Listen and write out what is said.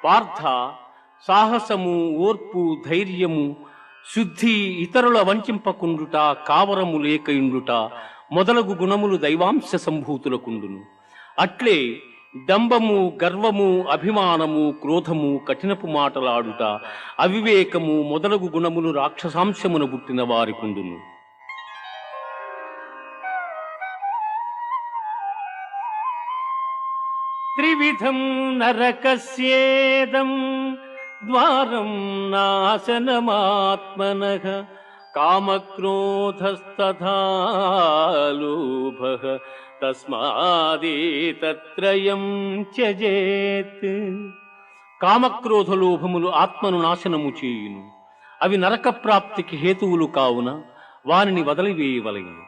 పార్థ, సాహసము, ఓర్పు, ధైర్యము, శుద్ధి, ఇతరుల వంచింపకుండుట, కావరము లేకయుండుట మొదలగు గుణములు దైవాంశ సంభూతులకుండును. అట్లే డంబము, గర్వము, అభిమానము, క్రోధము, కఠినపు మాటలాడుట, అవివేకము మొదలగు గుణములు రాక్షసాంశమున పుట్టిన వారికుండును. త్రివిధం నరకస్యేదం ద్వారం నాశనమాత్మనః కామక్రోధస్తథా లోభః తస్మాదేతత్రయం త్యజేత్. కామక్రోధ లోభములు ఆత్మను నాశనము చేయును. అవి నరక ప్రాప్తికి హేతువులు కావున వానిని వదిలివేయవలెను.